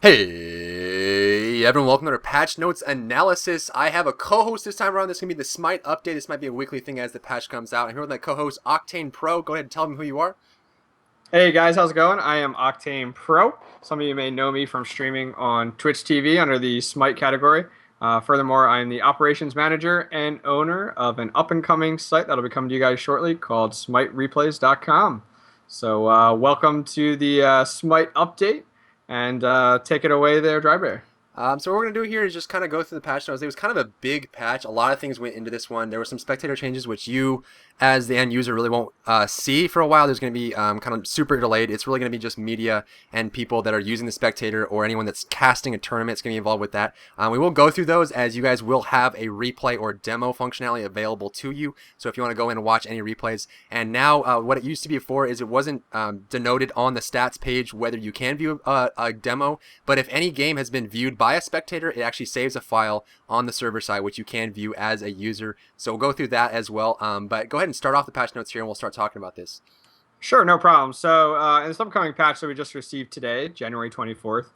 Hey everyone, welcome to our patch notes analysis. I have a co-host this time around. This is going to be the Smite update. This might be a weekly thing as the patch comes out. I'm here with my co-host Octane Pro. Go ahead and tell them who you are. Hey guys, how's it going? I am Octane Pro. Some of you may know me from streaming on Twitch TV under the Smite category. Furthermore, I am the operations manager and owner of an up-and-coming site that'll be coming to you guys shortly called SmiteReplays.com. So welcome to the Smite update, and take it away there, Drybear. So what we're going to do here is just kind of go through the patch notes. It was kind of a big patch. A lot of things went into this one. There were some spectator changes, which you, as the end user, really won't see for a while. There's going to be kind of super delayed. It's really going to be just media and people that are using the spectator or anyone that's casting a tournament is going to be involved with that. We will go through those as you guys will have a replay or demo functionality available to you. So if you want to go in and watch any replays. And now what it used to be before is it wasn't denoted on the stats page whether you can view a demo. But if any game has been viewed by a spectator, it actually saves a file on the server side which you can view as a user. So we'll go through that as well. But go ahead and start off the patch notes here and we'll start talking about this. Sure, no problem. So in this upcoming patch that we just received today, January 24th,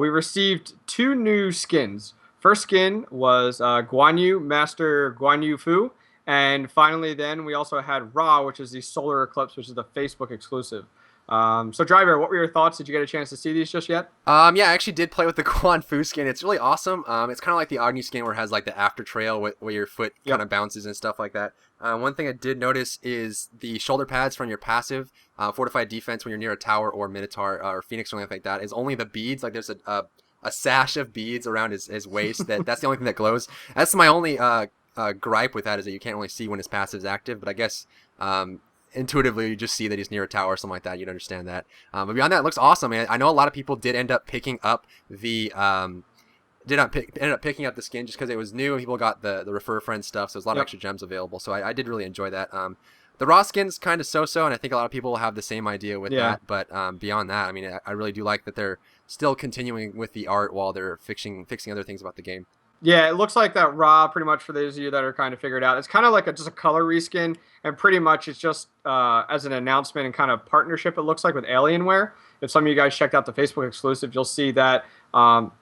we received two new skins. First skin was Guan Yu, Master Guan Yu Fu. And finally then we also had Ra, which is the Solar Eclipse, which is the Facebook exclusive. So Driver, what were your thoughts? Did you get a chance to see these just yet? Yeah, I actually did play with the Guan Fu skin. It's really awesome. It's kind of like the Agni skin where it has like the after trail where your foot kind of bounces and stuff like that. One thing I did notice is the shoulder pads from your passive fortified defense when you're near a tower or Minotaur or Phoenix or something like that is only the beads. Like there's a sash of beads around his waist. That's the only thing that glows. That's my only gripe with that is that you can't really see when his passive is active. But I guess intuitively you just see that he's near a tower or something like that. You'd understand that. But beyond that, it looks awesome. And I know a lot of people did end up picking up the ended up picking up the skin just because it was new and people got the refer friend stuff. So there's a lot of extra gems available. So I did really enjoy that. The raw skin's kind of so-so, and I think a lot of people will have the same idea with that. But beyond that, I mean, I really do like that they're still continuing with the art while they're fixing other things about the game. Yeah, it looks like that Raw, pretty much for those of you that are kind of figured out. It's kind of like just a color reskin, and pretty much it's just as an announcement and kind of partnership, it looks like, with Alienware. If some of you guys checked out the Facebook exclusive, you'll see that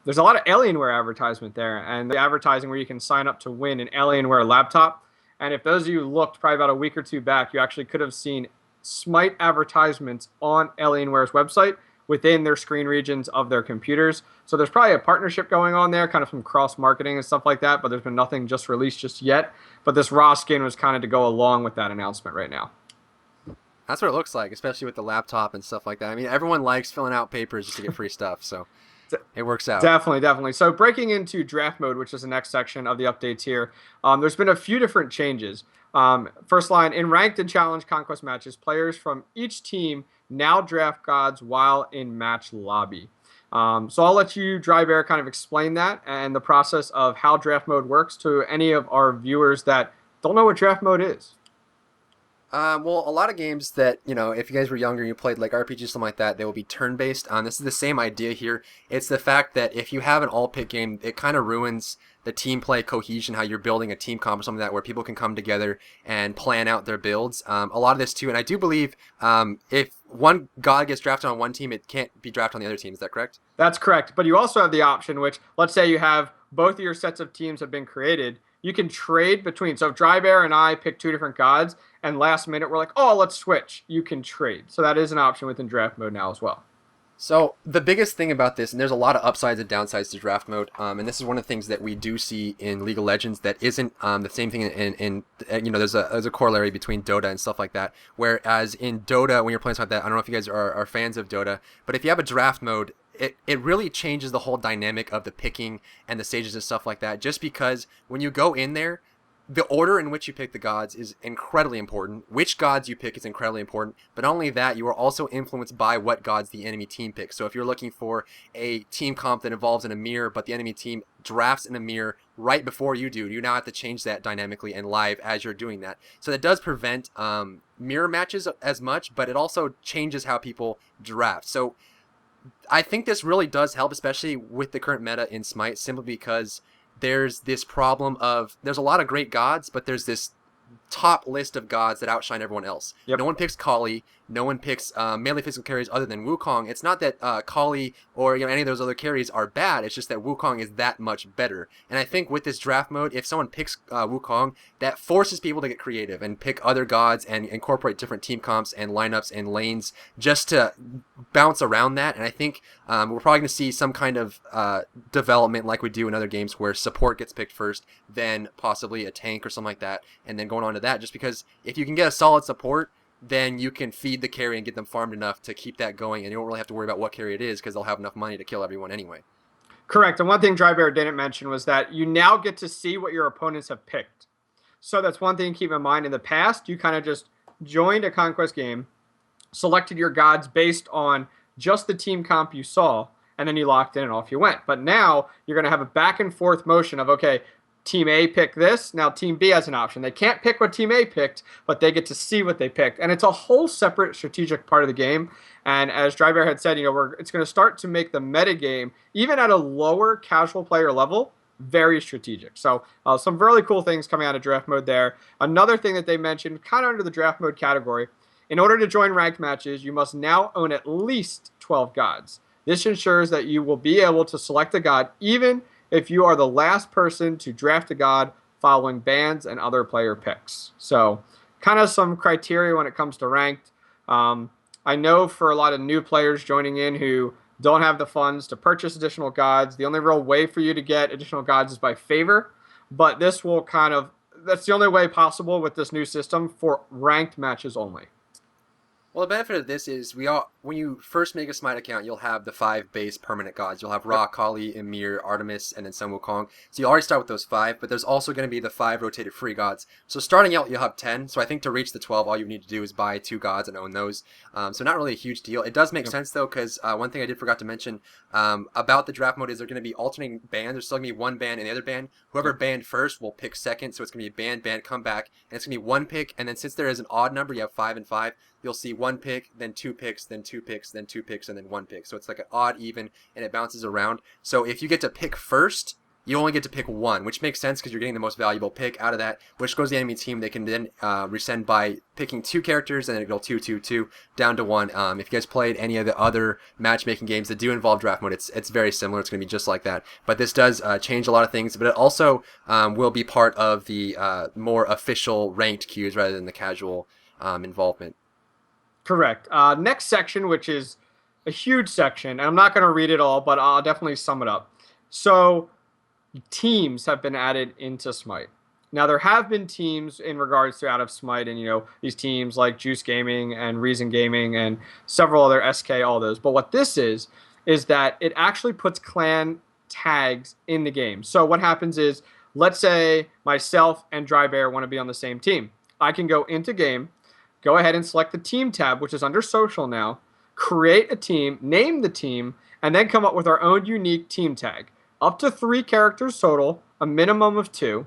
there's a lot of Alienware advertisement there, and the advertising where you can sign up to win an Alienware laptop. And if those of you looked probably about a week or two back, you actually could have seen Smite advertisements on Alienware's website within their screen regions of their computers. So there's probably a partnership going on there, kind of some cross-marketing and stuff like that, but there's been nothing just released just yet. But this raw skin was kind of to go along with that announcement right now. That's what it looks like, especially with the laptop and stuff like that. I mean, everyone likes filling out papers just to get free stuff, so it works out. Definitely. So breaking into draft mode, which is the next section of the updates here, there's been a few different changes. First line, in ranked and challenge conquest matches, players from each team now draft gods while in match lobby. So I'll let you, Drybear, kind of explain that and the process of how draft mode works to any of our viewers that don't know what draft mode is. Well, a lot of games that, if you guys were younger and you played like RPGs, something like that, they will be turn-based. This is the same idea here. It's the fact that if you have an all-pick game, it kind of ruins the team play cohesion, how you're building a team comp or something like that, where people can come together and plan out their builds. A lot of this too, and I do believe if one god gets drafted on one team, it can't be drafted on the other team. Is that correct? That's correct. But you also have the option, which, let's say you have both of your sets of teams have been created, you can trade between. So if Drybear and I pick two different gods, and last minute we're like, oh, let's switch, you can trade. So that is an option within draft mode now as well. So the biggest thing about this, and there's a lot of upsides and downsides to draft mode, and this is one of the things that we do see in League of Legends that isn't the same thing in there's a corollary between Dota and stuff like that. Whereas in Dota, when you're playing something like that, I don't know if you guys are fans of Dota, but if you have a draft mode, it really changes the whole dynamic of the picking and the stages and stuff like that, just because when you go in there, the order in which you pick the gods is incredibly important. Which gods you pick is incredibly important. But not only that, you are also influenced by what gods the enemy team picks. So if you're looking for a team comp that involves an Emir, but the enemy team drafts an Emir right before you do, you now have to change that dynamically and live as you're doing that. So that does prevent mirror matches as much, but it also changes how people draft. So I think this really does help, especially with the current meta in Smite, simply because there's this problem of there's a lot of great gods, but there's this top list of gods that outshine everyone else. Yep. No one picks Kali. No one picks melee physical carries other than Wukong. It's not that Kali or any of those other carries are bad. It's just that Wukong is that much better. And I think with this draft mode, if someone picks Wukong, that forces people to get creative and pick other gods and incorporate different team comps and lineups and lanes just to bounce around that. And I think we're probably going to see some kind of development like we do in other games where support gets picked first, then possibly a tank or something like that, and then going on to that. Just because if you can get a solid support, then you can feed the carry and get them farmed enough to keep that going, and you don't really have to worry about what carry it is because they'll have enough money to kill everyone anyway. Correct. And one thing Drybear didn't mention was that you now get to see what your opponents have picked. So that's one thing to keep in mind. In the past, you kind of just joined a Conquest game, selected your gods based on just the team comp you saw, and then you locked in and off you went. But now you're going to have a back and forth motion of, okay, Team A picked this, now Team B has an option. They can't pick what Team A picked, but they get to see what they picked. And it's a whole separate strategic part of the game. And as Drybear had said, it's going to start to make the meta game, even at a lower casual player level, very strategic. So some really cool things coming out of draft mode there. Another thing that they mentioned, kind of under the draft mode category, in order to join ranked matches, you must now own at least 12 gods. This ensures that you will be able to select a god even if you are the last person to draft a god following bans and other player picks. So kind of some criteria when it comes to ranked. I know for a lot of new players joining in who don't have the funds to purchase additional gods, the only real way for you to get additional gods is by favor. But this will that's the only way possible with this new system for ranked matches only. Well, the benefit of this is when you first make a Smite account, you'll have the 5 base permanent gods. You'll have Ra, Kali, Ymir, Artemis, and then Sun Wukong. So you already start with those 5, but there's also going to be the 5 rotated free gods. So starting out, you'll have 10. So I think to reach the 12, all you need to do is buy 2 gods and own those. So not really a huge deal. It does make sense, though, because one thing I did forgot to mention about the draft mode is they're going to be alternating bans. There's still going to be one ban and the other ban. Whoever banned first will pick second. So it's going to be ban, come back. And it's going to be 1 pick. And then since there is an odd number, you have 5 and 5. You'll see 1 pick, then 2 picks, then 2 picks, then 2 picks, and then 1 pick. So it's like an odd, even, and it bounces around. So if you get to pick first, you only get to pick 1, which makes sense because you're getting the most valuable pick out of that, which goes to the enemy team. They can then resend by picking 2 characters, and then it'll go 2, 2, 2, down to 1. If you guys played any of the other matchmaking games that do involve draft mode, it's very similar. It's going to be just like that. But this does change a lot of things, but it also will be part of the more official ranked queues rather than the casual involvement. Correct. Next section, which is a huge section, and I'm not going to read it all, but I'll definitely sum it up. So teams have been added into Smite. Now, there have been teams in regards to out of Smite, and, these teams like Juice Gaming and Reason Gaming and several other SK, all those. But what this is that it actually puts clan tags in the game. So what happens is, let's say myself and Drybear want to be on the same team. I can go into game, go ahead and select the team tab, which is under social now, create a team, name the team, and then come up with our own unique team tag. Up to 3 characters total, a minimum of 2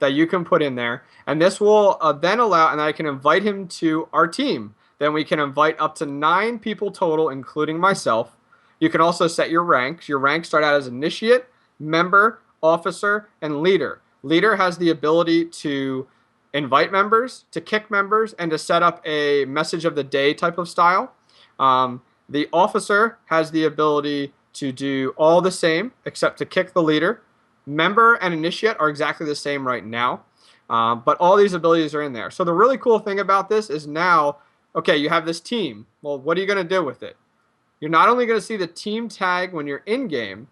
that you can put in there. And this will then allow, and I can invite him to our team. Then we can invite up to 9 people total, including myself. You can also set your ranks. Your ranks start out as initiate, member, officer, and leader. Leader has the ability to invite members, to kick members, and to set up a message of the day type of style. The officer has the ability to do all the same except to kick the leader. Member and initiate are exactly the same right now, but all these abilities are in there. So the really cool thing about this is now, okay, you have this team. Well, what are you going to do with it? You're not only going to see the team tag when you're in game,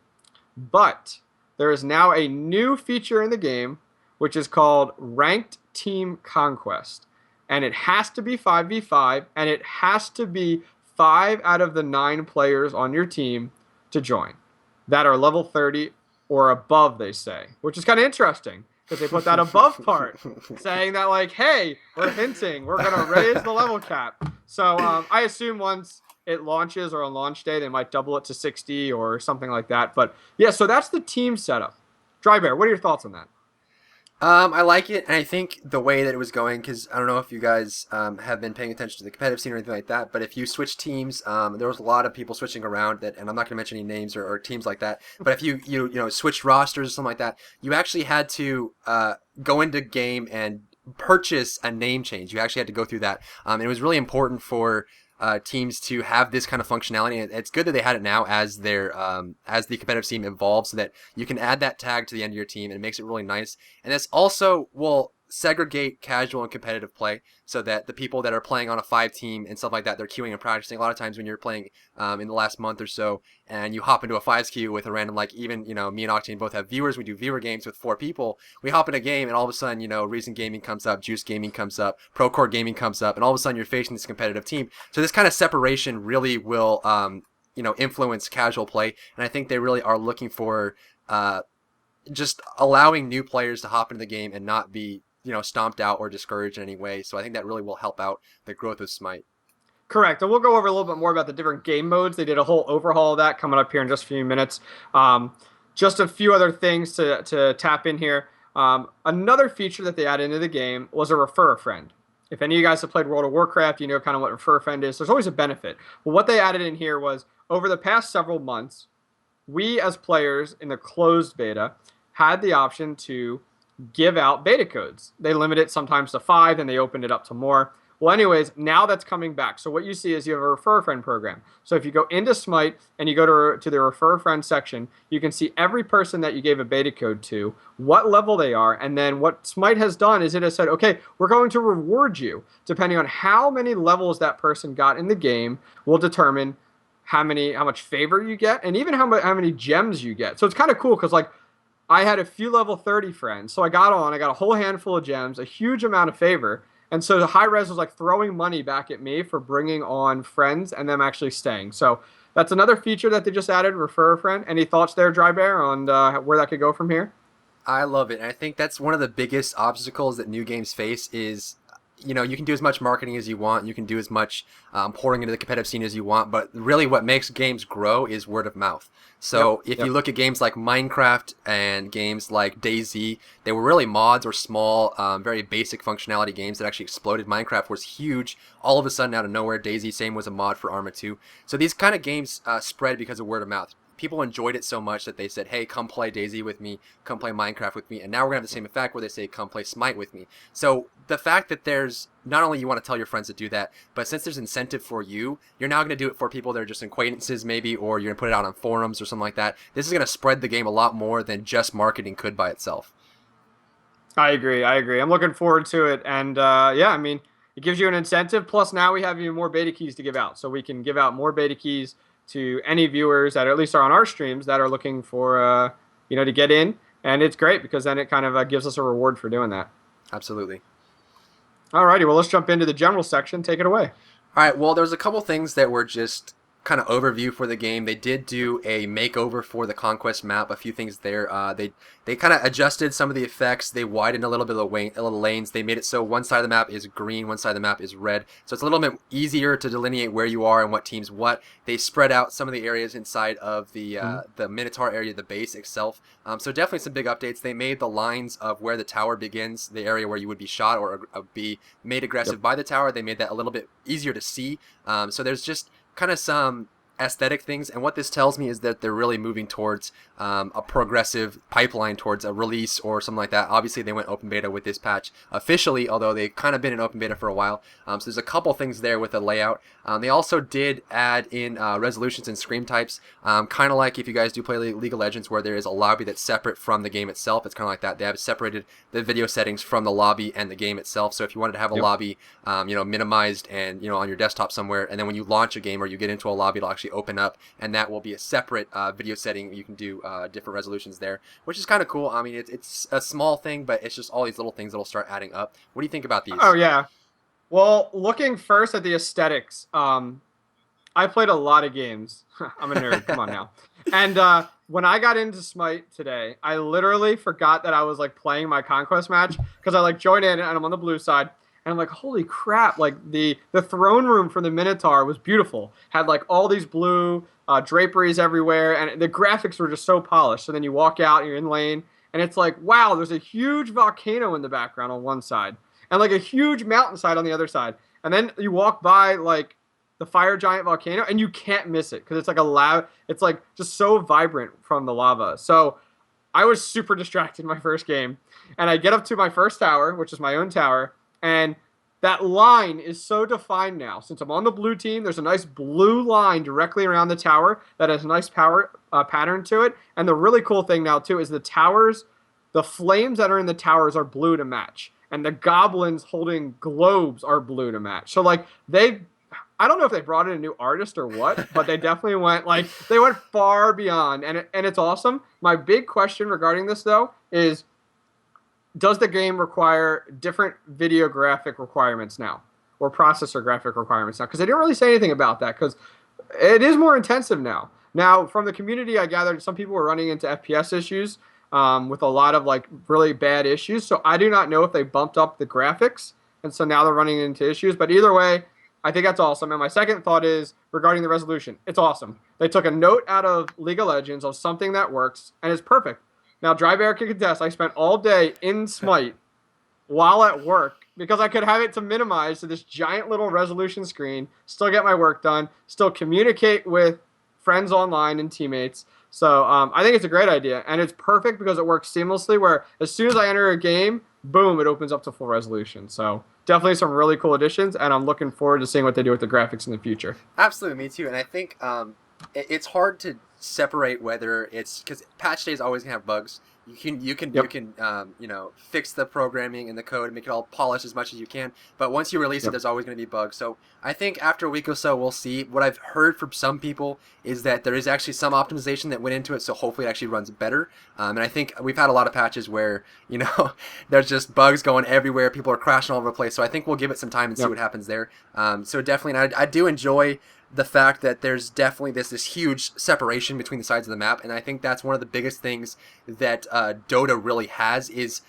but there is now a new feature in the game which is called Ranked Team Conquest. And it has to be 5v5, and it has to be 5 out of the 9 players on your team to join that are level 30 or above, they say, which is kind of interesting because they put that above part, saying that, like, hey, we're hinting, we're going to raise the level cap. So I assume once it launches or on launch day, they might double it to 60 or something like that. But yeah, so that's the team setup. Drybear, what are your thoughts on that? I like it, and I think the way that it was going, because I don't know if you guys have been paying attention to the competitive scene or anything like that, but if you switch teams, there was a lot of people switching around, and I'm not going to mention any names or teams like that, but if you switched rosters or something like that, you actually had to go into game and purchase a name change. You actually had to go through that. And it was really important for teams to have this kind of functionality. And it's good that they had it now as their as the competitive scene evolves, so that you can add that tag to the end of your team, and it makes it really nice. And this also will segregate casual and competitive play, so that the people that are playing on a 5 team and stuff like that, they're queuing and practicing. A lot of times when you're playing in the last month or so, and you hop into a 5s queue with a random, like, even, you know, me and Octane both have viewers. We do viewer games with 4 people. We hop in a game, and all of a sudden, you know, Reason Gaming comes up, Juice Gaming comes up, Procore Gaming comes up, and all of a sudden you're facing this competitive team. So this kind of separation really will, you know, influence casual play. And I think they really are looking for just allowing new players to hop into the game and not be, you know, stomped out or discouraged in any way. So I think that really will help out the growth of Smite. Correct. And we'll go over a little bit more about the different game modes. They did a whole overhaul of that coming up here in just a few minutes. Just a few other things to tap in here. Another feature that they added into the game was a refer a friend. If any of you guys have played World of Warcraft, you know kind of what refer a friend is. There's always a benefit. But what they added in here was, over the past several months, we as players in the closed beta had the option to give out beta codes. They limit it sometimes to 5, and they opened it up to more. Well, anyways, now that's coming back. So what you see is you have a refer a friend program. So if you go into Smite and you go to the refer a friend section, you can see every person that you gave a beta code to, what level they are, and then what Smite has done is it has said, okay, we're going to reward you. Depending on how many levels that person got in the game will determine how much favor you get, and even how many gems you get. So it's kind of cool because, like, I had a few level 30 friends, so I got a whole handful of gems, a huge amount of favor, and so the high res was like throwing money back at me for bringing on friends and them actually staying. So that's another feature that they just added, refer a friend. Any thoughts there, Dry Bear, on where that could go from here? I love it. And I think that's one of the biggest obstacles that new games face is, you know, you can do as much marketing as you want. You can do as much pouring into the competitive scene as you want. But really what makes games grow is word of mouth. So if you look at games like Minecraft and games like DayZ, they were really mods or small, very basic functionality games that actually exploded. Minecraft was huge. All of a sudden, out of nowhere, DayZ, same was a mod for Arma 2. So these kind of games spread because of word of mouth. People enjoyed it so much that they said, hey, come play DayZ with me, come play Minecraft with me, and now we're going to have the same effect where they say, come play Smite with me. So the fact that there's, not only you want to tell your friends to do that, but since there's incentive for you, you're now going to do it for people that are just acquaintances maybe, or you're going to put it out on forums or something like that. This is going to spread the game a lot more than just marketing could by itself. I agree. I'm looking forward to it. And yeah, I mean, it gives you an incentive. Plus now we have even more beta keys to give out. So we can give out more beta keys to any viewers that at least are on our streams that are looking for, you know, to get in. And it's great because then it kind of gives us a reward for doing that. Absolutely. Alrighty, well, let's jump into the general section. Take it away. All right, well, there's a couple things that were just kind of overview for the game. They did do a makeover for the Conquest map, a few things there. They kind of adjusted some of the effects. They widened a little bit of the lanes. They made it so one side of the map is green, one side of the map is red. So it's a little bit easier to delineate where you are and what team's what. They spread out some of the areas inside of the Minotaur area, the base itself. So definitely some big updates. They made the lines of where the tower begins, the area where you would be shot or be made aggressive by the tower. They made that a little bit easier to see. So there's just kind of some aesthetic things, and what this tells me is that they're really moving towards a progressive pipeline towards a release or something like that. Obviously they went open beta with this patch officially, although they've kind of been in open beta for a while. So there's a couple things there with the layout. They also did add in resolutions and screen types, kind of like if you guys do play League of Legends, where there is a lobby that's separate from the game itself. It's kind of like that. They have separated the video settings from the lobby and the game itself. So if you wanted to have a lobby you know, minimized and, you know, on your desktop somewhere, and then when you launch a game or you get into a lobby, it'll actually open up, and that will be a separate video setting. You can do different resolutions there, which is kind of cool. I mean, it's a small thing, but it's just all these little things that'll start adding up. What do you think about these? Oh yeah. Well, looking first at the aesthetics, I played a lot of games. I'm a nerd. Come on now. And when I got into Smite today, I literally forgot that I was like playing my Conquest match because I like joined in and I'm on the blue side. And I'm like, holy crap, like the throne room for the Minotaur was beautiful. Had like all these blue draperies everywhere, and the graphics were just so polished. So then you walk out, you're in lane, and it's like, wow, there's a huge volcano in the background on one side, and like a huge mountainside on the other side. And then you walk by like the fire giant volcano, and you can't miss it because it's like it's like just so vibrant from the lava. So I was super distracted my first game, and I get up to my first tower, which is my own tower, and that line is so defined now. Since I'm on the blue team, there's a nice blue line directly around the tower that has a nice power pattern to it. And the really cool thing now too is the towers, the flames that are in the towers are blue to match, and the goblins holding globes are blue to match. So like they, I don't know if they brought in a new artist or what, but they definitely went like they went far beyond, and it's awesome. My big question regarding this though is, does the game require different video graphic requirements now, or processor graphic requirements now? Because they didn't really say anything about that, because it is more intensive now. Now, from the community, I gathered some people were running into FPS issues with a lot of like really bad issues. So I do not know if they bumped up the graphics, and so now they're running into issues. But either way, I think that's awesome. And my second thought is regarding the resolution. It's awesome. They took a note out of League of Legends of something that works, and it's perfect. Now, Dry Bear can contest. I spent all day in Smite while at work because I could have it to minimize to this giant little resolution screen, still get my work done, still communicate with friends online and teammates. So I think it's a great idea, and it's perfect because it works seamlessly where as soon as I enter a game, boom, it opens up to full resolution. So definitely some really cool additions, and I'm looking forward to seeing what they do with the graphics in the future. Absolutely, me too. And I think it's hard to separate whether it's because patch day is always gonna have bugs. You can fix the programming and the code and make it all polished as much as you can. But once you release it, there's always going to be bugs. So I think after a week or so, we'll see. What I've heard from some people is that there is actually some optimization that went into it, so hopefully it actually runs better. And I think we've had a lot of patches where there's just bugs going everywhere. People are crashing all over the place. So I think we'll give it some time and see what happens there. So definitely, and I do enjoy the fact that there's definitely this huge separation between the sides of the map, and I think that's one of the biggest things that Dota really has is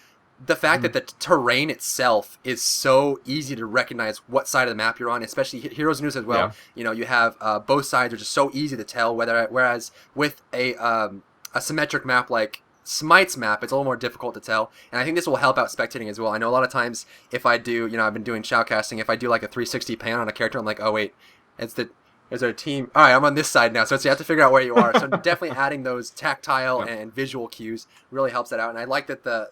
the fact that the terrain itself is so easy to recognize what side of the map you're on, especially Heroes News as well. Yeah. You have both sides are just so easy to tell, whereas with a symmetric map like Smite's map, it's a little more difficult to tell, and I think this will help out spectating as well. I know a lot of times if I do, I've been doing shoutcasting, if I do like a 360 pan on a character, I'm like, oh wait, is there a team? All right, I'm on this side now, so you have to figure out where you are. So definitely adding those tactile and visual cues really helps that out. And I like that the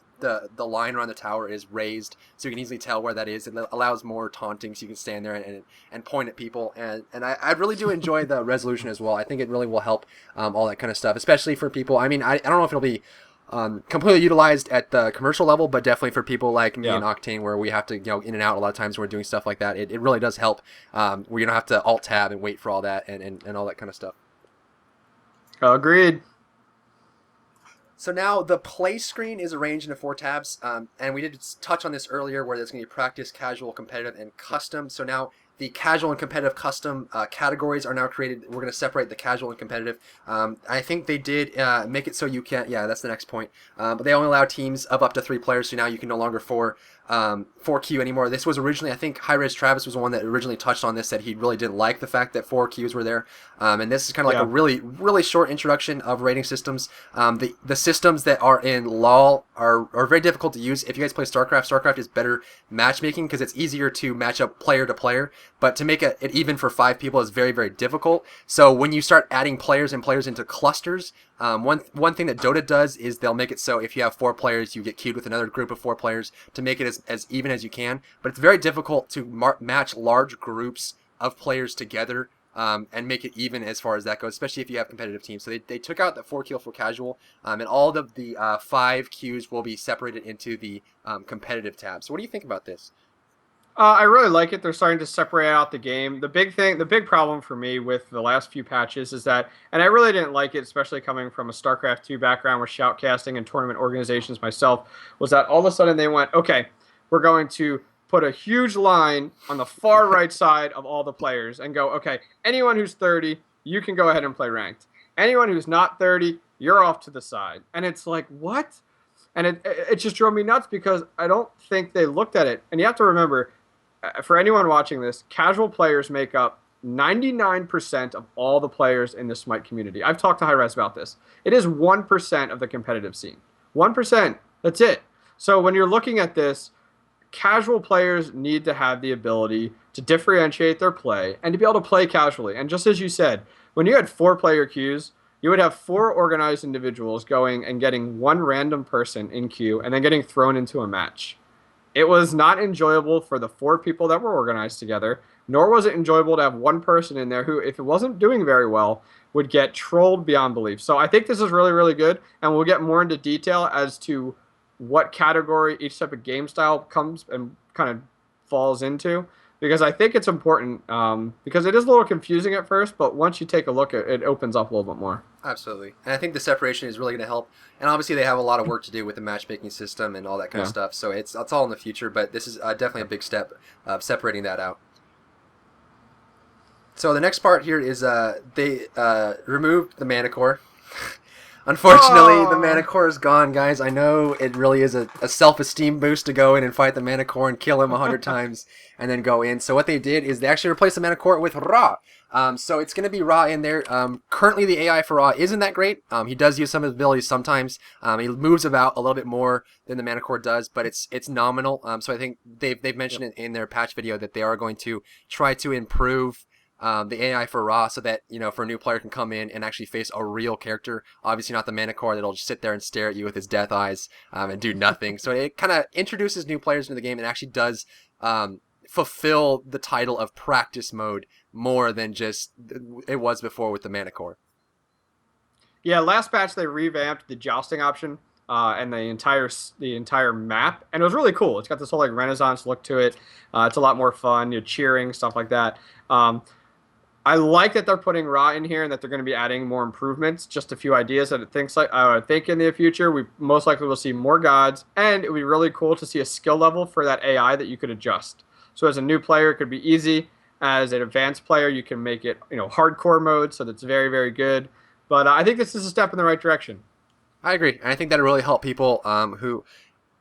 line around the tower is raised, so you can easily tell where that is. It allows more taunting, so you can stand there and point at people. And I really do enjoy the resolution as well. I think it really will help all that kind of stuff, especially for people. I mean, I don't know if it'll be completely utilized at the commercial level, but definitely for people like me and Octane, where we have to in and out a lot of times when we're doing stuff like that, it really does help where you don't have to alt tab and wait for all that and all that kind of stuff. Agreed. So now the play screen is arranged into 4 tabs, and we did touch on this earlier where there's going to be practice, casual, competitive, and custom. So now the casual and competitive custom categories are now created. We're going to separate the casual and competitive. I think they did make it so you can't, that's the next point. But they only allow teams of up to 3 players, so now you can no longer 4Q anymore. This was originally, I think Hi-Rez Travis was the one that originally touched on this, said he really didn't like the fact that 4Qs were there. And this is kind of like a really, really short introduction of rating systems. The systems that are in LoL are very difficult to use. If you guys play StarCraft is better matchmaking because it's easier to match up player to player. But to make it even for 5 people is very, very difficult. So when you start adding players into clusters, one thing that Dota does is they'll make it so if you have 4 players, you get queued with another group of 4 players to make it as even as you can. But it's very difficult to match large groups of players together and make it even as far as that goes, especially if you have competitive teams. So they took out the 4Q for casual, and all of the 5 Qs will be separated into the competitive tab. So what do you think about this? I really like it. They're starting to separate out the game. The big problem for me with the last few patches is that, and I really didn't like it, especially coming from a StarCraft 2 background with shoutcasting and tournament organizations myself, was that all of a sudden they went, okay, we're going to put a huge line on the far right side of all the players and go, okay, anyone who's 30, you can go ahead and play ranked. Anyone who's not 30, you're off to the side. And it's like, what? And it just drove me nuts because I don't think they looked at it. And you have to remember, for anyone watching this, casual players make up 99% of all the players in the Smite community. I've talked to Hi-Rez about this. It is 1% of the competitive scene. 1%. That's it. So when you're looking at this, casual players need to have the ability to differentiate their play and to be able to play casually. And just as you said, when you had 4-player queues, You would have four organized individuals going and getting one random person in queue and then getting thrown into a match. It was not enjoyable for the four people that were organized together, nor was it enjoyable to have one person in there who, if it wasn't doing very well, would get trolled beyond belief. So I think this is really, really good, and we'll get more into detail as to what category each type of game style comes and kind of falls into, because I think it's important, because it is a little confusing at first, but once you take a look at it, it opens up a little bit more. Absolutely. And I think the separation is really going to help. And obviously they have a lot of work to do with the matchmaking system and all that kind of stuff. So it's all in the future, but this is definitely a big step of separating that out. So the next part here is they removed the Mana Core. Unfortunately, the Mana Core is gone, guys. I know it really is a self-esteem boost to go in and fight the Mana Core and kill him 100 times and then go in. So what they did is they actually replaced the Mana Core with Ra. So it's going to be Ra in there. Currently, the AI for Ra isn't that great. He does use some of his abilities sometimes. He moves about a little bit more than the Mana Core does, but it's nominal. So I think they've mentioned it in their patch video that they are going to try to improve the AI for Ra so that, for a new player can come in and actually face a real character. Obviously not the Mana Core that'll just sit there and stare at you with his death eyes and do nothing. So it kind of introduces new players into the game and actually does fulfill the title of practice mode more than just it was before with the Mana Core. Yeah, last patch they revamped the jousting option and the entire map, and it was really cool. It's got this whole like Renaissance look to it. It's a lot more fun. You're cheering, stuff like that. I like that they're putting Ra in here and that they're going to be adding more improvements. Just a few ideas that I think in the future we most likely will see more gods, and it would be really cool to see a skill level for that AI that you could adjust. So as a new player, it could be easy. As an advanced player, you can make it hardcore mode, so that's very, very good. But I think this is a step in the right direction. I agree, and I think that'll really help people who.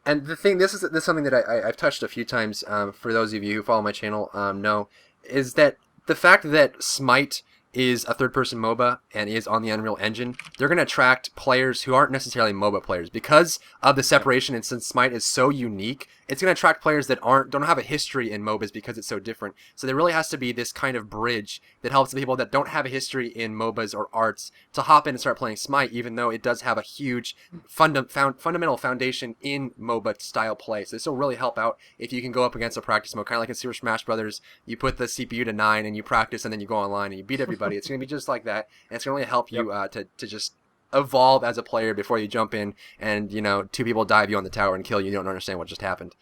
And the thing, this is something that I've touched a few times. For those of you who follow my channel, know is that the fact that Smite is a third-person MOBA and is on the Unreal Engine, they're going to attract players who aren't necessarily MOBA players because of the separation. And since Smite is so unique, it's going to attract players that don't have a history in MOBAs because it's so different. So there really has to be this kind of bridge that helps the people that don't have a history in MOBAs or arts to hop in and start playing Smite, even though it does have a huge fundamental foundation in MOBA style play. So this will really help out if you can go up against a practice mode, kind of like in Super Smash Brothers. You put the CPU to 9 and you practice, and then you go online and you beat everybody. It's going to be just like that, and it's going to really help you to just evolve as a player before you jump in and two people dive you on the tower and kill you. You don't understand what just happened.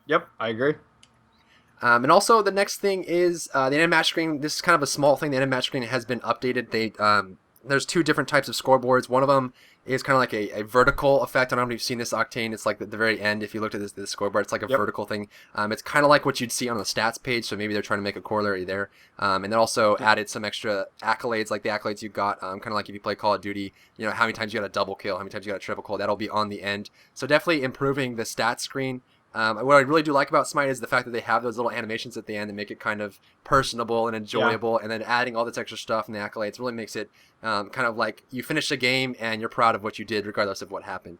Yep, I agree. And also the next thing is the end match screen. This is kind of a small thing. The end match screen has been updated. There's two different types of scoreboards. One of them is kind of like a vertical effect. I don't know if you've seen this, Octane. It's like at the very end. If you looked at this scoreboard, it's like a vertical thing. It's kind of like what you'd see on the stats page. So maybe they're trying to make a corollary there. And they also added some extra accolades, like the accolades you got. Kind of like if you play Call of Duty, how many times you got a double kill, how many times you got a triple kill. That'll be on the end. So definitely improving the stats screen. What I really do like about Smite is the fact that they have those little animations at the end that make it kind of personable and enjoyable, and then adding all this extra stuff and the accolades really makes it kind of like you finish a game and you're proud of what you did regardless of what happened.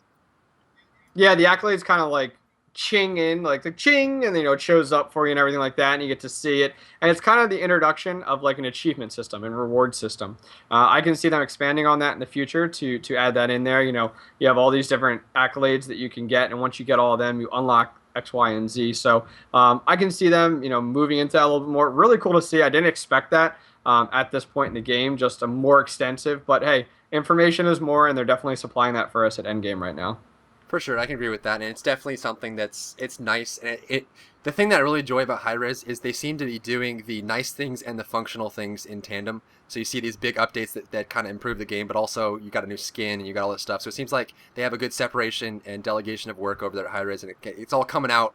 Yeah, the accolades kind of like ching in, like the ching, and it shows up for you and everything like that, and you get to see it. And it's kind of the introduction of like an achievement system and reward system. I can see them expanding on that in the future to add that in there. You have all these different accolades that you can get, and once you get all of them, you unlock X, Y, and Z. So I can see them, moving into that a little bit more. Really cool to see. I didn't expect that at this point in the game, just a more extensive. But hey, information is more, and they're definitely supplying that for us at Endgame right now. For sure, I can agree with that, and it's definitely something it's nice. And the thing that I really enjoy about Hi-Rez is they seem to be doing the nice things and the functional things in tandem. So you see these big updates that kind of improve the game, but also you got a new skin and you got all this stuff. So it seems like they have a good separation and delegation of work over there at Hi-Rez, and it's all coming out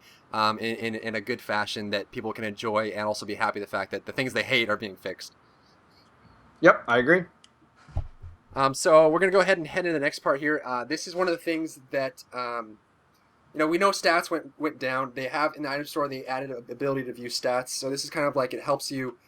in a good fashion that people can enjoy and also be happy the fact that the things they hate are being fixed. Yep, I agree. So we're going to go ahead and head into the next part here. This is one of the things that, we know stats went down. They have in the item store, they added an ability to view stats. So this is kind of like it helps you,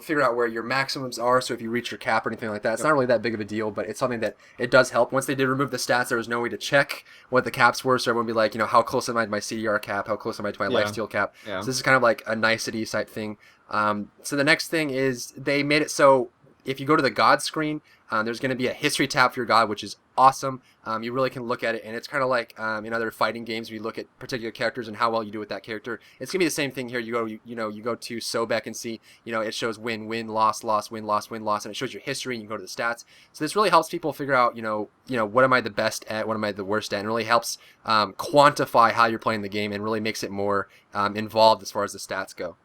figure out where your maximums are. So if you reach your cap or anything like that, it's not really that big of a deal, but it's something that it does help. Once they did remove the stats, there was no way to check what the caps were. So everyone would be like, how close am I to my CDR cap? How close am I to my lifesteal cap? Yeah. So this is kind of like a nicety type thing. So the next thing is they made it so if you go to the god screen, there's going to be a history tab for your god, which is awesome. You really can look at it, and it's kind of like in other fighting games, where you look at particular characters and how well you do with that character. It's gonna be the same thing here. You go to Sobek and see, it shows win, win, loss, loss, win, loss, win, loss, and it shows your history. And you can go to the stats. So this really helps people figure out, what am I the best at, what am I the worst at, and really helps quantify how you're playing the game, and really makes it more involved as far as the stats go.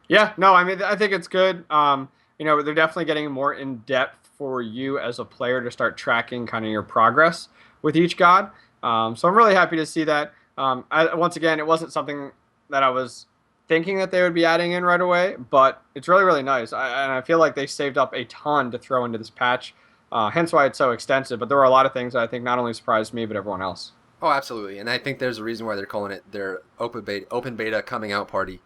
Yeah, no, I mean, I think it's good. They're definitely getting more in depth for you as a player to start tracking kind of your progress with each god. So I'm really happy to see that. Once again, it wasn't something that I was thinking that they would be adding in right away, but it's really, really nice. And I feel like they saved up a ton to throw into this patch, hence why it's so extensive. But there were a lot of things that I think not only surprised me, but everyone else. Oh, absolutely. And I think there's a reason why they're calling it their open beta coming out party.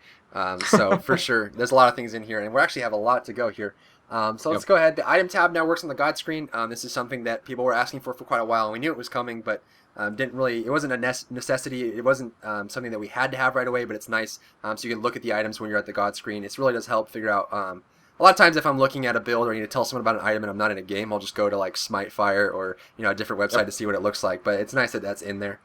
So for sure, there's a lot of things in here, and we actually have a lot to go here. So let's go ahead. The item tab now works on the god screen. This is something that people were asking for quite a while, and we knew it was coming, but it wasn't a necessity. It wasn't something that we had to have right away, but it's nice. So you can look at the items when you're at the god screen. It really does help figure out. A lot of times if I'm looking at a build or I need to tell someone about an item and I'm not in a game, I'll just go to like Smite Fire or a different website to see what it looks like. But it's nice that that's in there.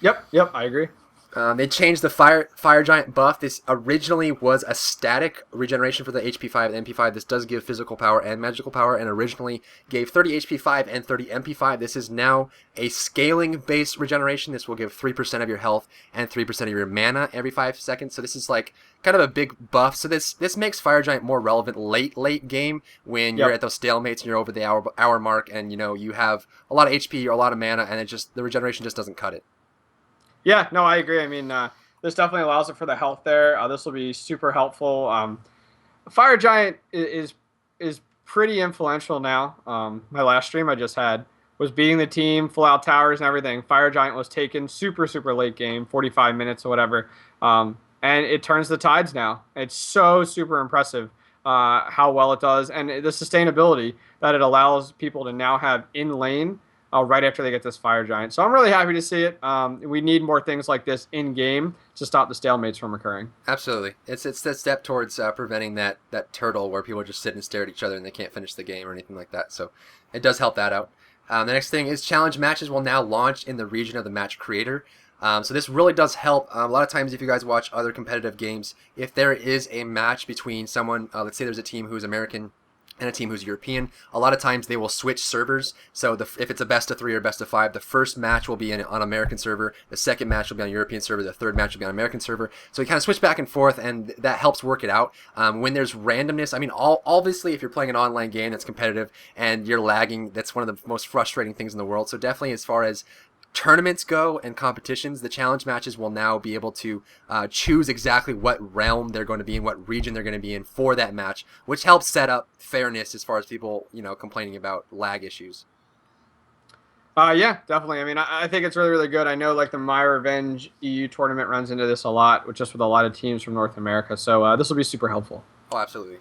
Yep, I agree. They changed the fire giant buff. This originally was a static regeneration for the HP5 and MP5. This does give physical power and magical power, and originally gave 30 HP5 and 30 MP5. This is now a scaling based regeneration. This will give 3% of your health and 3% of your mana every 5 seconds. So this is like kind of a big buff. So this makes fire giant more relevant late game when you're at those stalemates and you're over the hour mark, and you have a lot of HP or a lot of mana, and the regeneration just doesn't cut it. Yeah, no, I agree. I mean, this definitely allows it for the health there. This will be super helpful. Fire Giant is pretty influential now. My last stream I just had was beating the team, full out towers and everything. Fire Giant was taken super late game, 45 minutes or whatever. And it turns the tides now. It's so super impressive how well it does, and the sustainability that it allows people to now have in lane right after they get this fire giant. So I'm really happy to see it. We need more things like this in game to stop the stalemates from occurring. Absolutely, it's the step towards preventing that turtle where people just sit and stare at each other and they can't finish the game or anything like that. So it does help that out. The next thing is challenge matches will now launch in the region of the match creator. So this really does help. A lot of times if you guys watch other competitive games, if there is a match between someone, let's say there's a team who's American and a team who's European, a lot of times they will switch servers. So if it's a best of 3 or best of 5, the first match will be on American server, the second match will be on European server, the third match will be on American server. So you kind of switch back and forth, and that helps work it out. When there's randomness, I mean, obviously if you're playing an online game that's competitive and you're lagging, that's one of the most frustrating things in the world. So definitely as far as tournaments go and competitions, the challenge matches will now be able to choose exactly what realm they're going to be in, what region they're going to be in for that match, which helps set up fairness as far as people, complaining about lag issues. Yeah, definitely. I mean, I think it's really good. I know like the My Revenge EU tournament runs into this a lot, with a lot of teams from North America. So this will be super helpful. Oh, absolutely.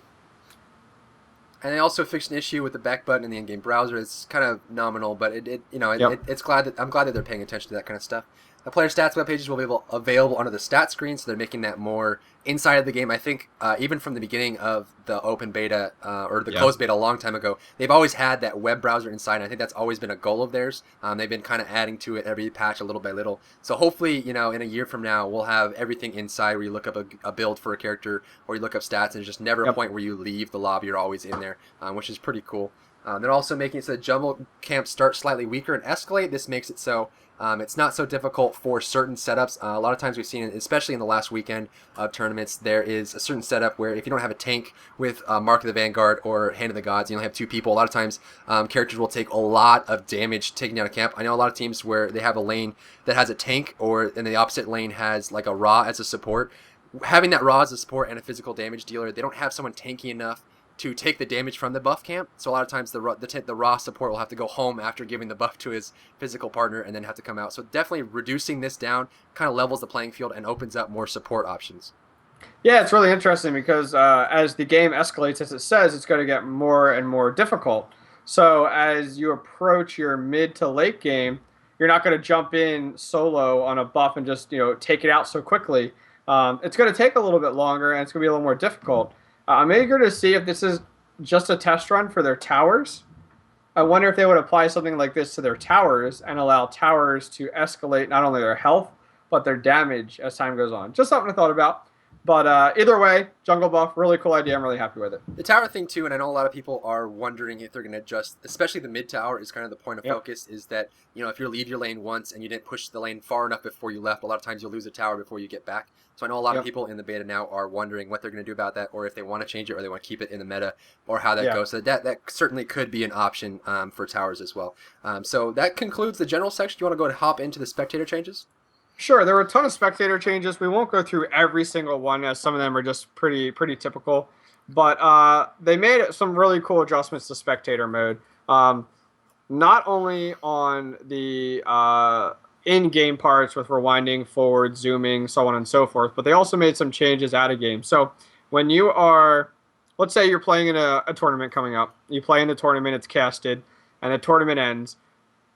And they also fixed an issue with the back button in the in-game browser. It's kind of nominal, but I'm glad that they're paying attention to that kind of stuff. The player stats web pages will be available under the stat screen, so they're making that more inside of the game. I think even from the beginning of the open beta or the closed beta a long time ago, they've always had that web browser inside, and I think that's always been a goal of theirs. They've been kind of adding to it every patch a little by little. So hopefully, in a year from now, we'll have everything inside where you look up a build for a character or you look up stats, and there's just never a point where you leave the lobby. You're always in there, which is pretty cool. They're also making it so that jungle camps start slightly weaker and escalate. This makes it so it's not so difficult for certain setups. A lot of times we've seen, especially in the last weekend of tournaments, there is a certain setup where if you don't have a tank with Mark of the Vanguard or Hand of the Gods, you only have 2 people. A lot of times characters will take a lot of damage taking down a camp. I know a lot of teams where they have a lane that has a tank, and the opposite lane has like a Ra as a support. Having that Ra as a support and a physical damage dealer, they don't have someone tanky enough to take the damage from the buff camp. So a lot of times the Ra support will have to go home after giving the buff to his physical partner and then have to come out. So definitely reducing this down kind of levels the playing field and opens up more support options. Yeah, it's really interesting because as the game escalates, as it says, it's going to get more and more difficult. So as you approach your mid to late game, you're not going to jump in solo on a buff and just take it out so quickly. It's going to take a little bit longer, and it's going to be a little more difficult. I'm eager to see if this is just a test run for their towers. I wonder if they would apply something like this to their towers and allow towers to escalate not only their health but their damage as time goes on. Just something I thought about. But either way, Jungle Buff, really cool idea. I'm really happy with it. The tower thing too, and I know a lot of people are wondering if they're going to adjust, especially the mid tower is kind of the point of focus, is that, you know, if you leave your lane once and you didn't push the lane far enough before you left, a lot of times you'll lose a tower before you get back. So I know a lot of people in the beta now are wondering what they're going to do about that, or if they want to change it, or they want to keep it in the meta, or how that goes. So that certainly could be an option for towers as well. So that concludes the general section. Do you want to go and hop into the spectator changes? Sure, there were a ton of spectator changes. We won't go through every single one, as some of them are just pretty typical. But they made some really cool adjustments to spectator mode. Not only on the in-game parts with rewinding, forward, zooming, so on and so forth, but they also made some changes out of game. So when you are, let's say you're playing in a tournament coming up, you play in the tournament, it's casted, and the tournament ends.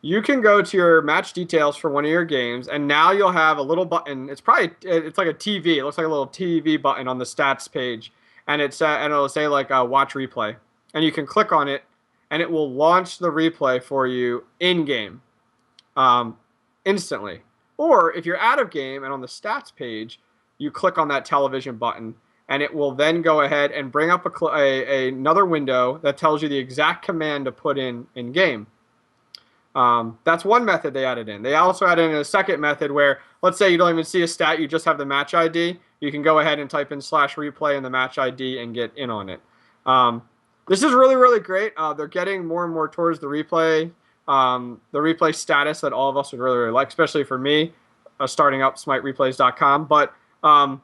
You can go to your match details for one of your games, and now you'll have a little button. It's like a TV. It looks like a little TV button on the stats page, and it'll say like watch replay, and you can click on it, and it will launch the replay for you in game, instantly. Or if you're out of game and on the stats page, you click on that television button, and it will then go ahead and bring up another window that tells you the exact command to put in game. That's one method they added in. They also added in a second method where, let's say you don't even see a stat, you just have the match ID. You can go ahead and type in /replay in the match ID and get in on it. This is really, really great. They're getting more and more towards the replay status that all of us would really, really like, especially for me, starting up smitereplays.com. But and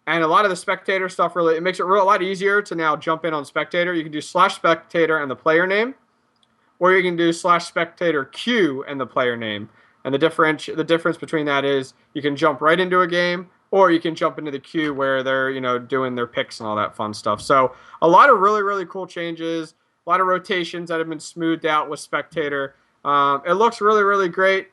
a lot of the spectator stuff really, it makes it a lot easier to now jump in on spectator. You can do /spectator and the player name, or you can do /spectator Q and the player name. And the difference between that is you can jump right into a game, or you can jump into the queue where they're, you know, doing their picks and all that fun stuff. So a lot of really, really cool changes, a lot of rotations that have been smoothed out with spectator. It looks really, really great.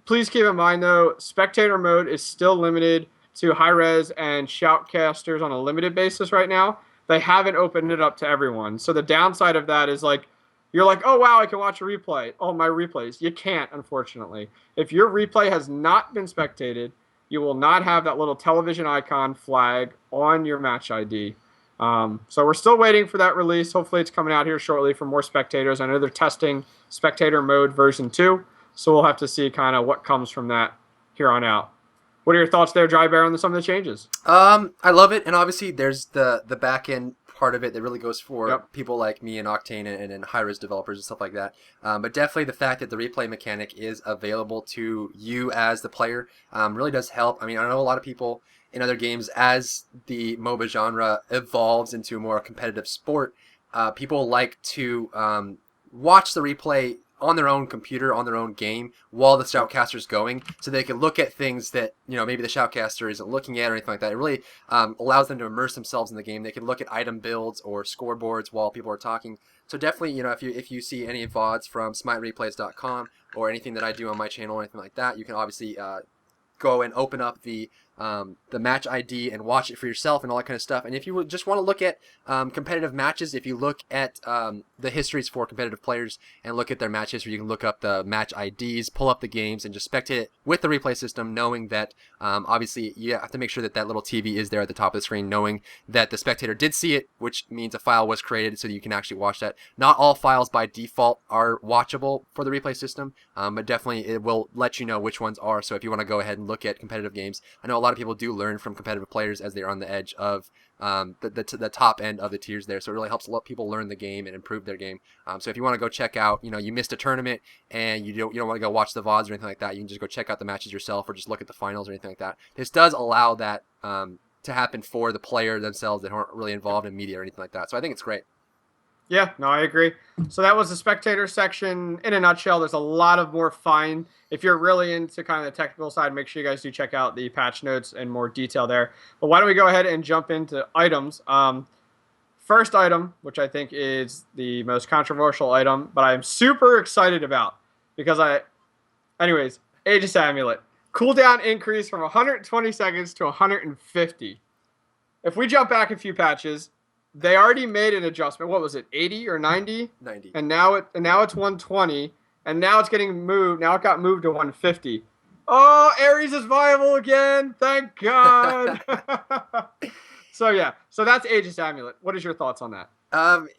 Please keep in mind, though, spectator mode is still limited to high-res and shoutcasters on a limited basis right now. They haven't opened it up to everyone. So the downside of that is, like, you're like, oh, wow, I can watch a replay. Oh, my replays. You can't, unfortunately. If your replay has not been spectated, you will not have that little television icon flag on your match ID. So we're still waiting for that release. Hopefully it's coming out here shortly for more spectators. I know they're testing spectator mode version 2, so we'll have to see kind of what comes from that here on out. What are your thoughts there, Dry Bear, on some of the changes? I love it, and obviously there's the back end part of it that really goes for people like me and Octane and high-res developers and stuff like that. But definitely the fact that the replay mechanic is available to you as the player really does help. I mean, I know a lot of people in other games, as the MOBA genre evolves into a more competitive sport, people like to watch the replay on their own computer, on their own game, while the shoutcaster's going, so they can look at things that, you know, maybe the shoutcaster isn't looking at or anything like that. It really allows them to immerse themselves in the game. They can look at item builds or scoreboards while people are talking. So definitely, you know, if you see any VODs from smitereplays.com or anything that I do on my channel or anything like that, you can obviously go and open up the match ID and watch it for yourself and all that kind of stuff. And if you just want to look at competitive matches, if you look at the histories for competitive players and look at their match history, you can look up the match IDs, pull up the games, and just spectate it with the replay system, knowing that obviously you have to make sure that that little TV is there at the top of the screen, knowing that the spectator did see it, which means a file was created so that you can actually watch that. Not all files by default are watchable for the replay system, but definitely it will let you know which ones are. So if you want to go ahead and look at competitive games, I know a lot of people do learn from competitive players as they're on the edge of the top end of the tiers there, so it really helps a lot of people learn the game and improve their game. So if you want to go check out, you know, you missed a tournament and you don't want to go watch the VODs or anything like that, you can just go check out the matches yourself or just look at the finals or anything like that. This does allow that to happen for the player themselves that aren't really involved in media or anything like that. So I think it's great. Yeah, no, I agree. So that was the spectator section in a nutshell. There's a lot of more fine. If you're really into kind of the technical side, make sure you guys do check out the patch notes and more detail there. But why don't we go ahead and jump into items? First item, which I think is the most controversial item, but I'm super excited about because anyways, Aegis Amulet. Cooldown increase from 120 seconds to 150. If we jump back a few patches, they already made an adjustment. What was it, 80 or 90? 90. And now it's 120, and now it's getting moved. Now it got moved to 150. Oh, Ares is viable again. Thank God. So yeah, so that's Aegis Amulet. What is your thoughts on that?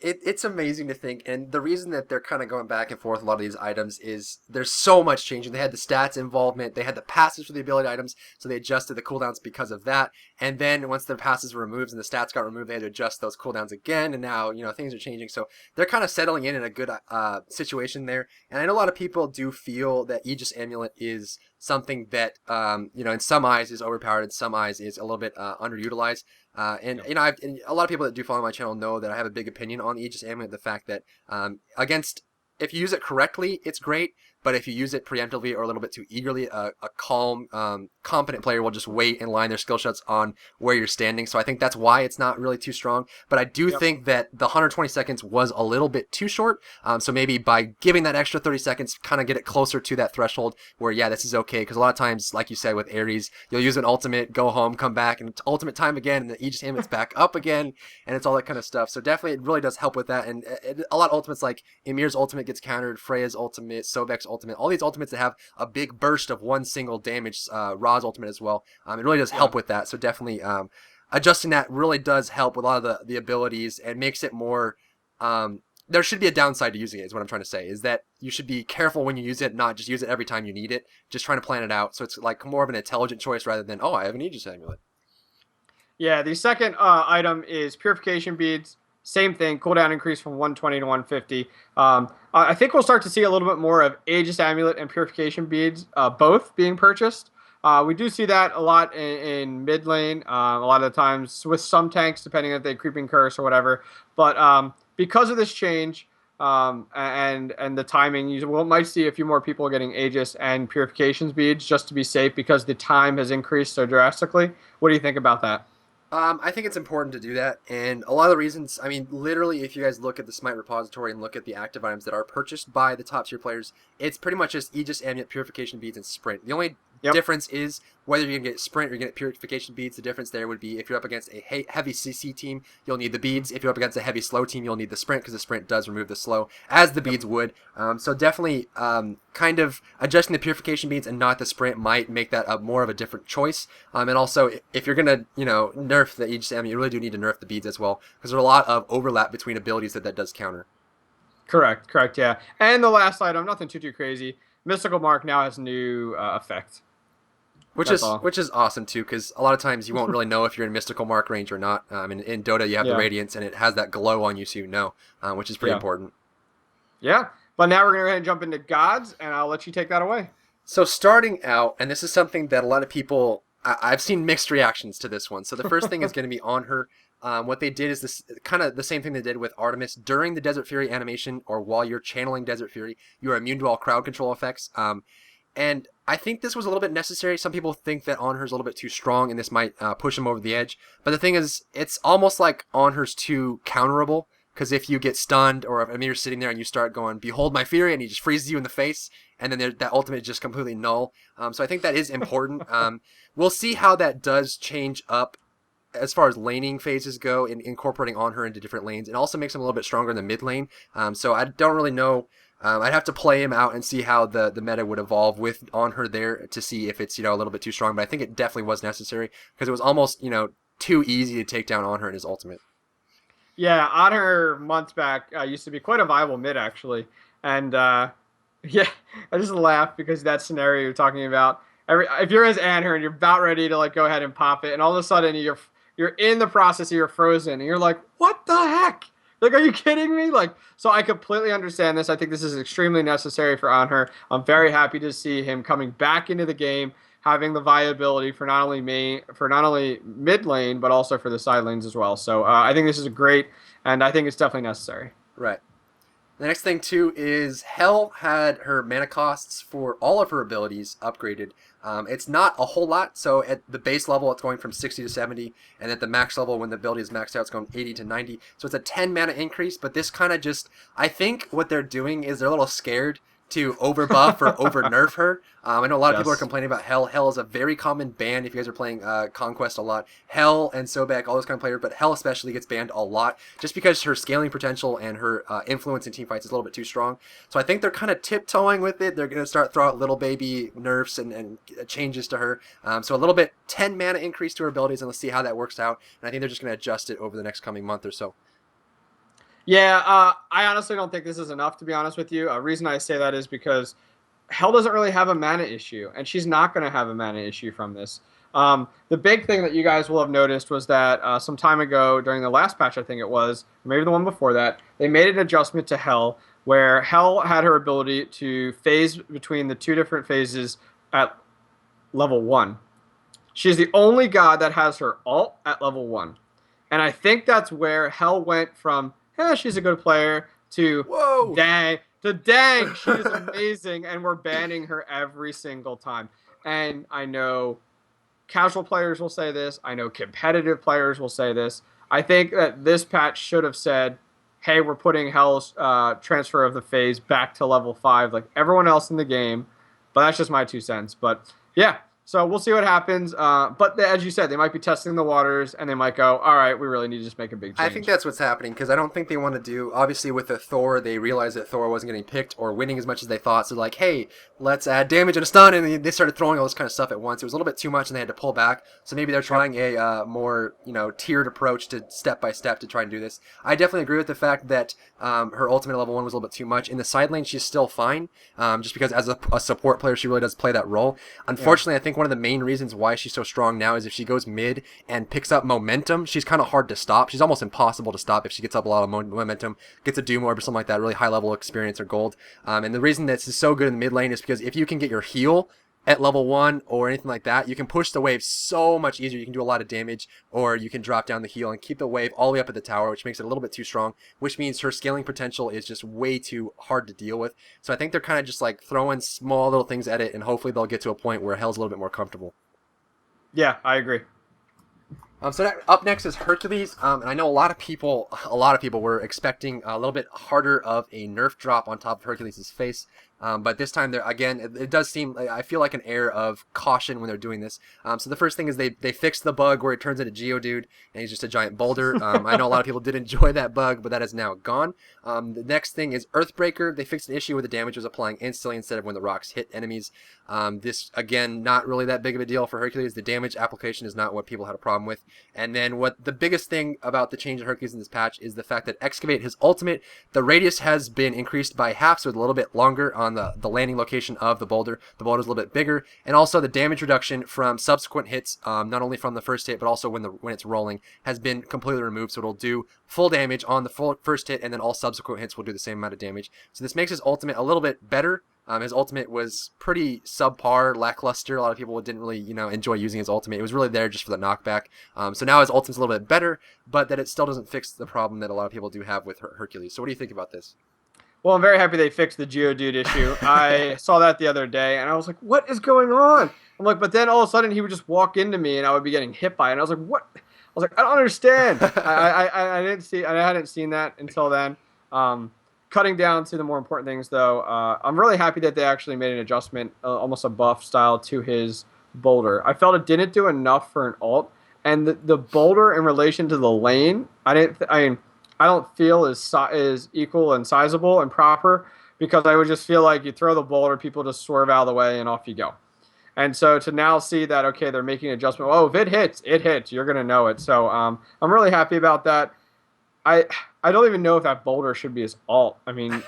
It's amazing to think, and the reason that they're kind of going back and forth a lot of these items is there's so much changing. They had the stats involvement, they had the passes for the ability items, so they adjusted the cooldowns because of that. And then once the passes were removed and the stats got removed, they had to adjust those cooldowns again. And now things are changing, so they're kind of settling in a good situation there. And I know a lot of people do feel that Aegis Amulet is something that in some eyes is overpowered, in some eyes is a little bit underutilized. And a lot of people that do follow my channel know that I have a big opinion on Aegis Amulet. The fact that if you use it correctly, it's great. But if you use it preemptively or a little bit too eagerly, a calm, competent player will just wait and line their skill shots on where you're standing. So I think that's why it's not really too strong. But I do think that the 120 seconds was a little bit too short. So maybe by giving that extra 30 seconds, kind of get it closer to that threshold where, yeah, this is okay. Because a lot of times, like you said, with Ares, you'll use an ultimate, go home, come back, and it's ultimate time again, and the Aegis Amulet's back up again, and it's all that kind of stuff. So definitely, it really does help with that. And a lot of ultimates, like Ymir's ultimate gets countered, Freya's ultimate, Sobek's ultimate, all these ultimates that have a big burst of one single damage, Ra's ultimate as well. It really does help with that. So definitely adjusting that really does help with a lot of the abilities and makes it more... there should be a downside to using it, is what I'm trying to say, is that you should be careful when you use it, not just use it every time you need it, just trying to plan it out. So it's like more of an intelligent choice rather than, oh, I have an Aegis Amulet. Yeah, the second item is Purification Beads. Same thing, cooldown increase from 120 to 150. I think we'll start to see a little bit more of Aegis Amulet and Purification Beads both being purchased. We do see that a lot in mid lane, a lot of the times with some tanks, depending if they Creeping Curse or whatever. But because of this change and the timing, might see a few more people getting Aegis and Purification Beads just to be safe because the time has increased so drastically. What do you think about that? I think it's important to do that, and a lot of the reasons, I mean, literally, if you guys look at the Smite repository and look at the active items that are purchased by the top tier players, it's pretty much just Aegis, Amulet, Purification Beads, and Sprint. The only difference is whether you can get Sprint or you get Purification Beads. The difference there would be if you're up against a heavy CC team, you'll need the Beads. If you're up against a heavy slow team, you'll need the Sprint, because the Sprint does remove the slow, as the Beads would. So definitely kind of adjusting the Purification Beads and not the Sprint might make that more of a different choice. And also, if you're going to, nerf the Aegis Amulet, you really do need to nerf the Beads as well, because there's a lot of overlap between abilities that does counter. Correct, yeah. And the last item, nothing too crazy. Mystical Mark now has a new effect. Which is awesome too, because a lot of times you won't really know if you're in Mystical Mark range or not. In Dota, you have the Radiance, and it has that glow on you, so you know, which is pretty important. Yeah, but now we're going to go ahead and jump into Gods, and I'll let you take that away. So starting out, and this is something that a lot of people... I've seen mixed reactions to this one. So the first thing is going to be on her. What they did is this kind of the same thing they did with Artemis. During the Desert Fury animation, or while you're channeling Desert Fury, you are immune to all crowd control effects. And I think this was a little bit necessary. Some people think that Onher's a little bit too strong, and this might push him over the edge. But the thing is, it's almost like Onher's too counterable. Because if you get stunned, or if you're sitting there and you start going, "Behold my fury," and he just freezes you in the face, and then that ultimate is just completely null. So I think that is important. We'll see how that does change up as far as laning phases go, in incorporating Onher into different lanes. It also makes him a little bit stronger in the mid lane. So I don't really know. I'd have to play him out and see how the meta would evolve with Onher there to see if it's a little bit too strong. But I think it definitely was necessary, because it was almost too easy to take down Onher in his ultimate. Yeah, Honor months back used to be quite a viable mid, actually. And, I just laugh because that scenario you're talking about. If you're as Anher and you're about ready to go ahead and pop it, and all of a sudden you're in the process, you're frozen, and you're like, what the heck? Are you kidding me? So I completely understand this. I think this is extremely necessary for Anher. I'm very happy to see him coming back into the game, having the viability for not only mid lane, but also for the side lanes as well. So I think this is great, and I think it's definitely necessary. Right. The next thing too is Hel had her mana costs for all of her abilities upgraded. It's not a whole lot, so at the base level it's going from 60 to 70, and at the max level when the ability is maxed out it's going 80 to 90. So it's a 10 mana increase, but this kind of just, I think what they're doing is they're a little scared to over buff or over nerf her. I know a lot of people are Yes. complaining about Hell. Hell is a very common ban if you guys are playing Conquest a lot. Hell and Sobek, all those kind of players, but Hell especially gets banned a lot just because her scaling potential and her influence in team fights is a little bit too strong. So I think they're kind of tiptoeing with it. They're going to start throw out little baby nerfs and changes to her. So a little bit 10 mana increase to her abilities, and let's see how that works out. And I think they're just going to adjust it over the next coming month or so. Yeah, I honestly don't think this is enough, to be honest with you. A reason I say that is because Hell doesn't really have a mana issue, and she's not going to have a mana issue from this. The big thing that you guys will have noticed was that some time ago, during the last patch, I think it was, or maybe the one before that, they made an adjustment to Hell, where Hell had her ability to phase between the two different phases at level 1. She's the only god that has her ult at level 1. And I think that's where Hell went from, she's a good player, to Whoa! dang, she's amazing, and we're banning her every single time. And I know casual players will say this. I know competitive players will say this. I think that this patch should have said, hey, we're putting Hell's transfer of the phase back to level 5 like everyone else in the game. But that's just my 2 cents. But yeah, so we'll see what happens. But as you said, they might be testing the waters, and they might go, all right, we really need to just make a big change. I think that's what's happening, because I don't think they want to do, obviously with the Thor, they realized that Thor wasn't getting picked or winning as much as they thought, so like, hey, let's add damage and a stun, and they started throwing all this kind of stuff at once. It was a little bit too much, and they had to pull back, so maybe they're trying a more, tiered approach to step by step to try and do this. I definitely agree with the fact that her ultimate level 1 was a little bit too much. In the side lane, she's still fine, just because as a support player, she really does play that role. Unfortunately, I think one of the main reasons why she's so strong now is if she goes mid and picks up momentum, she's kind of hard to stop. She's almost impossible to stop if she gets up a lot of momentum, gets a Doom Orb or something like that, really high level experience or gold. And the reason that this is so good in the mid lane is because if you can get your heal at level 1 or anything like that, you can push the wave so much easier. You can do a lot of damage, or you can drop down the heal and keep the wave all the way up at the tower, which makes it a little bit too strong, which means her scaling potential is just way too hard to deal with. So I think they're kind of just like throwing small little things at it, and hopefully they'll get to a point where Hell's a little bit more comfortable. Yeah, I agree. So up next is Hercules, and I know a lot of people were expecting a little bit harder of a nerf drop on top of Hercules' face, but this time it does seem, I feel like an air of caution when they're doing this. So the first thing is they fixed the bug where it turns into Geodude and he's just a giant boulder. I know a lot of people did enjoy that bug, but that is now gone. The next thing is Earthbreaker. They fixed an issue where the damage was applying instantly instead of when the rocks hit enemies. This, again, not really that big of a deal for Hercules. The damage application is not what people had a problem with. And then the biggest thing about the change in Hercules in this patch is the fact that Excavate, his ultimate, the radius has been increased by half, so it's a little bit longer on the landing location of the boulder. The boulder is a little bit bigger, and also the damage reduction from subsequent hits, not only from the first hit, but also when it's rolling, has been completely removed, so it'll do full damage on the first hit, and then all subsequent hits will do the same amount of damage. So this makes his ultimate a little bit better. His ultimate was pretty subpar, lackluster. A lot of people didn't really, enjoy using his ultimate. It was really there just for the knockback. So now his ultimate's a little bit better, but that it still doesn't fix the problem that a lot of people do have with Hercules. So what do you think about this? Well, I'm very happy they fixed the Geodude issue. I saw that the other day, and I was like, what is going on? I'm like, but then all of a sudden he would just walk into me, and I would be getting hit by it. And I was like, what? I was like, I don't understand. I hadn't seen that until then. Cutting down to the more important things, though, I'm really happy that they actually made an adjustment, almost a buff style, to his boulder. I felt it didn't do enough for an ult, and the boulder in relation to the lane, I don't feel is equal and sizable and proper, because I would just feel like you throw the boulder, people just swerve out of the way, and off you go. And so to now see that, okay, they're making an adjustment. Oh, if it hits. You're gonna know it. So I'm really happy about that. I don't even know if that boulder should be his ult. I mean,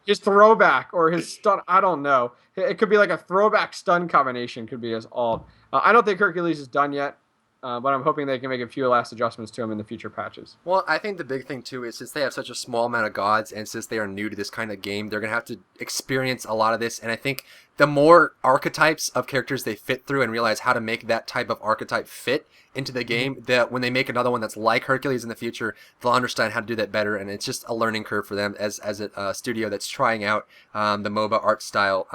his throwback or his stun. I don't know. It could be like a throwback stun combination could be his ult. I don't think Hercules is done yet, but I'm hoping they can make a few last adjustments to him in the future patches. Well, I think the big thing, too, is since they have such a small amount of gods and since they are new to this kind of game, they're going to have to experience a lot of this. And I think the more archetypes of characters they fit through and realize how to make that type of archetype fit into the game, that when they make another one that's like Hercules in the future, they'll understand how to do that better. And it's just a learning curve for them as a studio that's trying out the MOBA art style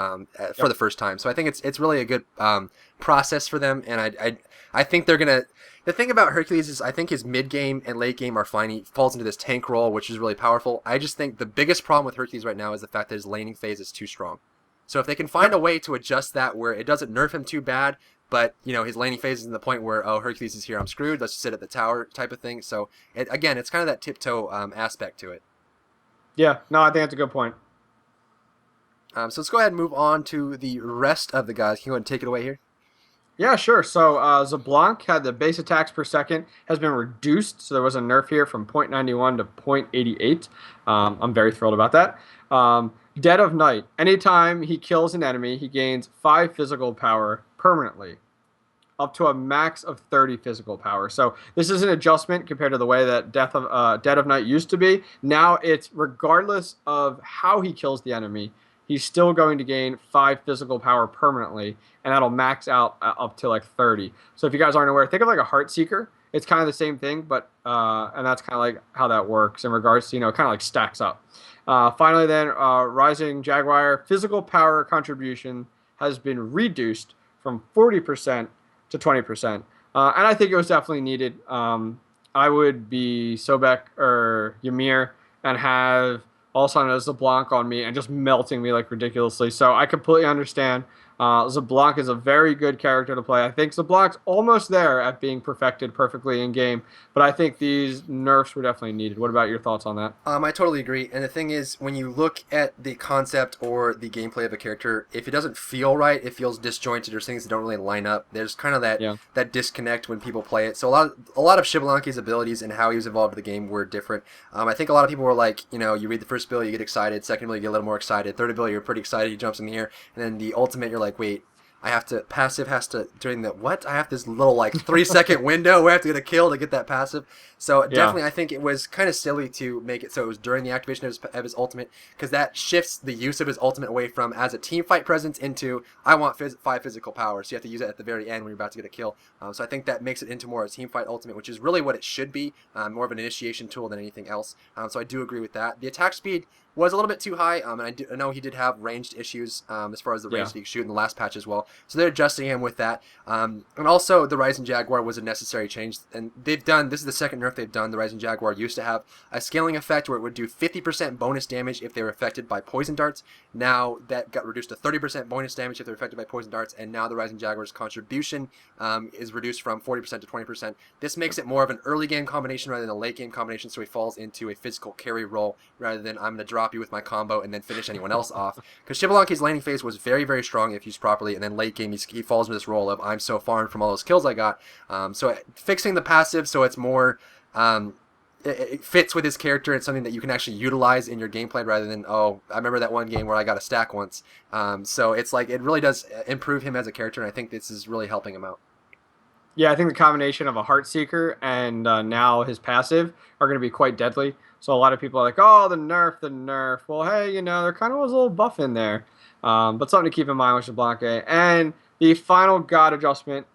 for the first time. So I think it's really a good process for them. And I think they're going to, The thing about Hercules is I think his mid game and late game are fine. He falls into this tank role, which is really powerful. I just think the biggest problem with Hercules right now is the fact that his laning phase is too strong. So if they can find a way to adjust that where it doesn't nerf him too bad, but his laning phase is in the point where, oh, Hercules is here, I'm screwed, let's just sit at the tower type of thing. So again, it's kind of that tiptoe aspect to it. Yeah, no, I think that's a good point. So let's go ahead and move on to the rest of the guys. Can you go ahead and take it away here? Yeah, sure. So Zablanc had the base attacks per second has been reduced. So there was a nerf here from 0.91 to 0.88. I'm very thrilled about that. Dead of Night. Anytime he kills an enemy, he gains 5 physical power permanently, up to a max of 30 physical power. So this is an adjustment compared to the way that Dead of Night used to be. Now it's regardless of how he kills the enemy, he's still going to gain 5 physical power permanently, and that'll max out up to like 30. So if you guys aren't aware, think of like a Heartseeker. It's kind of the same thing, but and that's kind of like how that works in regards to, kind of like stacks up. Finally then, Rising Jaguar, physical power contribution has been reduced from 40% to 20%. And I think it was definitely needed. I would be Sobek or Ymir and have also as Zablanc on me and just melting me like ridiculously. So I completely understand. Zablanc is a very good character to play. I think Zablanc's almost there at being perfected perfectly in game, but I think these nerfs were definitely needed. What about your thoughts on that? I totally agree. And the thing is, when you look at the concept or the gameplay of a character, if it doesn't feel right, it feels disjointed. There's things that don't really line up. There's kind of that disconnect when people play it. So a lot of Xbalanque's abilities and how he was involved in the game were different. I think a lot of people were like, you read the first ability, you get excited. Second ability, you get a little more excited. Third ability, you're pretty excited. He jumps in the air, and then the ultimate, you're like, wait, passive has to, during the, what? I have this little like 3-second window where I have to get a kill to get that passive. So definitely I think it was kind of silly to make it so it was during the activation of his ultimate, because that shifts the use of his ultimate away from as a team fight presence into, I want 5 physical power. So you have to use it at the very end when you're about to get a kill. So I think that makes it into more a team fight ultimate, which is really what it should be, more of an initiation tool than anything else. So I do agree with that. The attack speed was a little bit too high, and I know he did have ranged issues as far as the range that he could shoot in the last patch as well. So they're adjusting him with that. And also, the Rising Jaguar was a necessary change, and this is the second nerf they've done. The Rising Jaguar used to have a scaling effect where it would do 50% bonus damage if they were affected by poison darts. Now that got reduced to 30% bonus damage if they're affected by poison darts, and now the Rising Jaguar's contribution is reduced from 40% to 20%. This makes it more of an early game combination rather than a late game combination, so he falls into a physical carry role rather than I'm going to drop you with my combo and then finish anyone else off. Because Xbalanque's laning phase was very, very strong if used properly, and then late game he falls into this role of I'm so far from all those kills I got. So fixing the passive so it's more it fits with his character and something that you can actually utilize in your gameplay rather than, oh, I remember that one game where I got a stack once. So it's like it really does improve him as a character, and I think this is really helping him out. Yeah, I think the combination of a Heartseeker and now his passive are going to be quite deadly. So a lot of people are like, oh, the nerf. Well, hey, there kind of was a little buff in there. But something to keep in mind with Xbalanque. And the final god adjustment,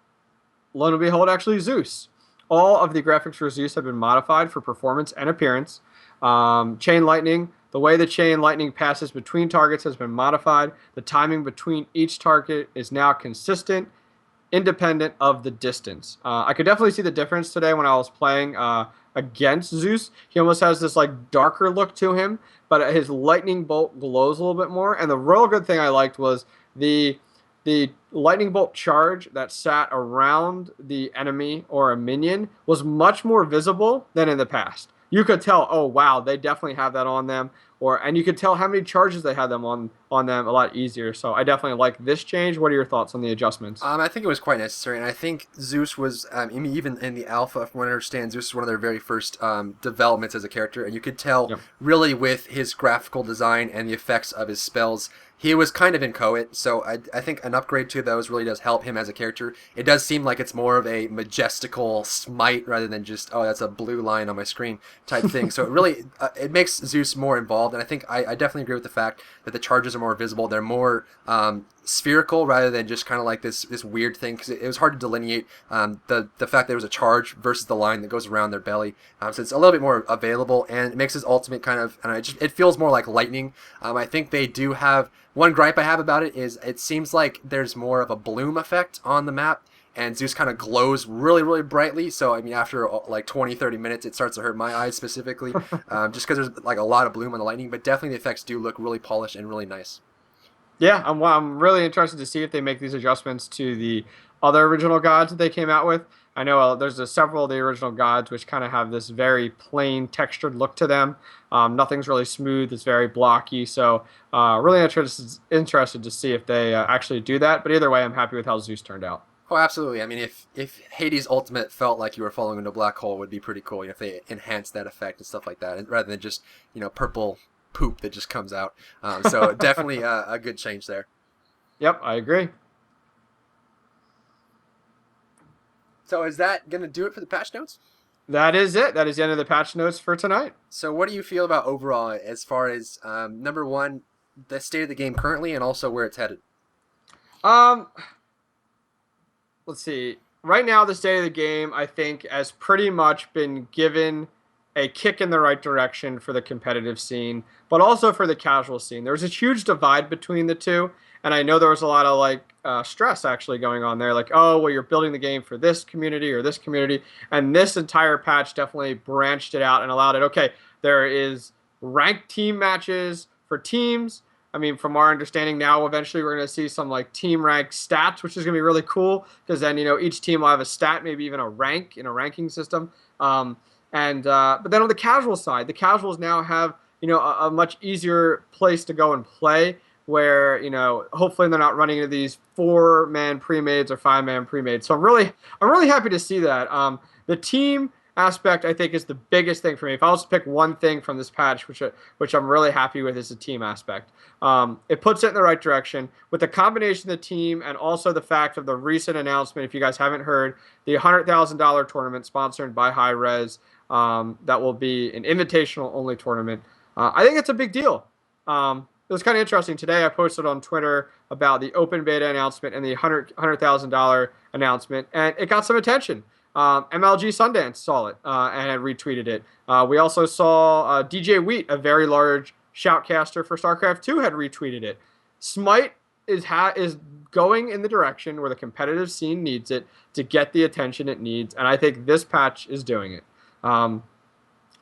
lo and behold, actually Zeus. All of the graphics for Zeus have been modified for performance and appearance. Chain Lightning, the way the Chain Lightning passes between targets has been modified. The timing between each target is now consistent, independent of the distance. I could definitely see the difference today when I was playing against Zeus. He almost has this like darker look to him, but his lightning bolt glows a little bit more. And the real good thing I liked was the lightning bolt charge that sat around the enemy or a minion was much more visible than in the past. You could tell, oh wow, they definitely have that on them, and you could tell how many charges they had them on them a lot easier. So I definitely like this change. What are your thoughts on the adjustments? I think it was quite necessary, and I think Zeus was, even in the alpha, from what I understand, Zeus was one of their very first developments as a character, and you could tell really with his graphical design and the effects of his spells, he was kind of inchoate, so I think an upgrade to those really does help him as a character. It does seem like it's more of a majestical smite rather than just, oh, that's a blue line on my screen type thing. So it really, it makes Zeus more involved, and I think I definitely agree with the fact that the charges are more visible. They're more spherical rather than just kind of like this weird thing, because it was hard to delineate the fact that there was a charge versus the line that goes around their belly. So it's a little bit more available, and it makes his ultimate kind of, it feels more like lightning. I think they do have, one gripe I have about it is it seems like there's more of a bloom effect on the map, and Zeus kind of glows really, really brightly. So, I mean, after like 20, 30 minutes, it starts to hurt my eyes specifically, just because there's like a lot of bloom on the lightning. But definitely the effects do look really polished and really nice. Yeah, I'm really interested to see if they make these adjustments to the other original gods that they came out with. I know there's several of the original gods which kind of have this very plain textured look to them. Nothing's really smooth; it's very blocky. So, really interested to see if they actually do that. But either way, I'm happy with how Zeus turned out. Oh, absolutely. I mean, if Hades Ultimate felt like you were falling into a black hole, it would be pretty cool. You know, if they enhanced that effect and stuff like that, rather than just purple poop that just comes out. So definitely a good change there. Yep, I agree. So is that going to do it for the patch notes? That is it. That is the end of the patch notes for tonight. So what do you feel about overall as far as, number one, the state of the game currently and also where it's headed? Let's see. Right now, the state of the game, I think, has pretty much been given a kick in the right direction for the competitive scene, but also for the casual scene. There's a huge divide between the two, and I know there was a lot of stress actually going on there. Like, oh, well, you're building the game for this community or this community, and this entire patch definitely branched it out and allowed it. Okay, there is ranked team matches for teams. I mean, from our understanding now, eventually we're going to see some like team rank stats, which is going to be really cool because then each team will have a stat, maybe even a rank in a ranking system. But then on the casual side, the casuals now have a much easier place to go and play, where hopefully they're not running into these 4-man pre-mades or 5-man pre-mades. So I'm really happy to see that. The team aspect, I think, is the biggest thing for me. If I was to pick one thing from this patch, which I'm really happy with, is the team aspect. It puts it in the right direction with the combination of the team and also the fact of the recent announcement. If you guys haven't heard, the $100,000 tournament sponsored by Hi-Rez, that will be an invitational only tournament. I think it's a big deal. It was kind of interesting. Today I posted on Twitter about the open beta announcement and the $100,000 announcement, and it got some attention. MLG Sundance saw it and had retweeted it. We also saw DJ Wheat, a very large shoutcaster for StarCraft 2, had retweeted it. Smite is going in the direction where the competitive scene needs it to get the attention it needs, and I think this patch is doing it.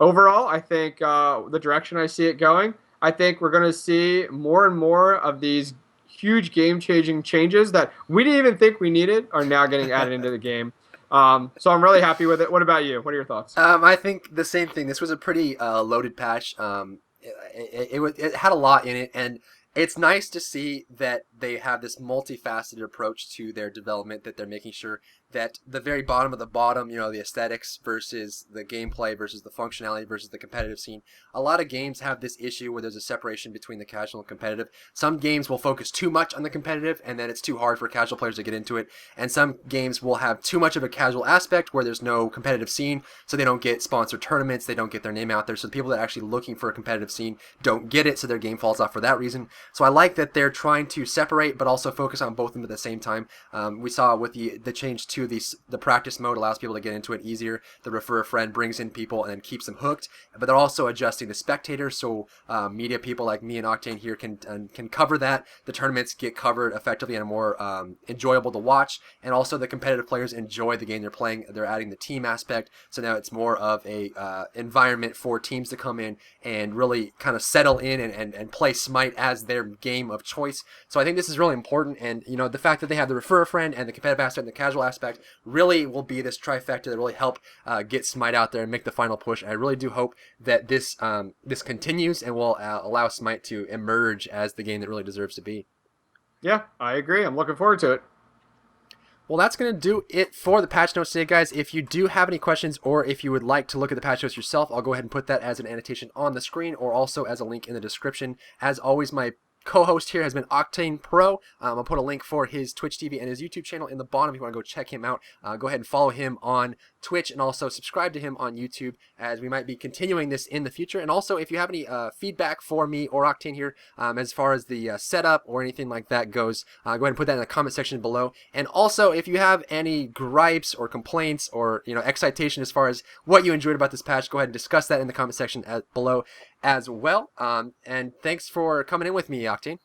Overall, I think the direction I see it going, I think we're going to see more and more of these huge game-changing changes that we didn't even think we needed are now getting added into the game. So I'm really happy with it. What about you? What are your thoughts? I think the same thing. This was a pretty loaded patch. It had a lot in it, and it's nice to see that they have this multifaceted approach to their development, that they're making sure that the very bottom of the bottom, the aesthetics versus the gameplay versus the functionality versus the competitive scene. A lot of games have this issue where there's a separation between the casual and competitive. Some games will focus too much on the competitive, and then it's too hard for casual players to get into it. And some games will have too much of a casual aspect where there's no competitive scene, so they don't get sponsored tournaments, they don't get their name out there. So the people that are actually looking for a competitive scene don't get it, so their game falls off for that reason. So I like that they're trying to separate, but also focus on both of them at the same time. We saw with the change to the practice mode allows people to get into it easier. The refer a friend brings in people and then keeps them hooked. But they're also adjusting the spectators, so media people like me and Octane here can cover that. The tournaments get covered effectively and are more enjoyable to watch. And also the competitive players enjoy the game they're playing. They're adding the team aspect, so now it's more of a environment for teams to come in and really kind of settle in and play Smite as their game of choice. So I think this is really important, and the fact that they have the refer a friend and the competitive aspect and the casual aspect really will be this trifecta that really help get Smite out there and make the final push. And I really do hope that this continues and will allow Smite to emerge as the game that really deserves to be. Yeah, I agree. I'm looking forward to it. Well, that's going to do it for the patch notes today, guys. If you do have any questions or if you would like to look at the patch notes yourself, I'll go ahead and put that as an annotation on the screen or also as a link in the description. As always, my co-host here has been Octane Pro. I'll put a link for his Twitch TV and his YouTube channel in the bottom if you want to go check him out. Go ahead and follow him on Twitch and also subscribe to him on YouTube, as we might be continuing this in the future. And also, if you have any feedback for me or Octane here as far as the setup or anything like that goes, go ahead and put that in the comment section below. And also, if you have any gripes or complaints or excitation as far as what you enjoyed about this patch, go ahead and discuss that in the comment section below as well. And thanks for coming in with me, Octane.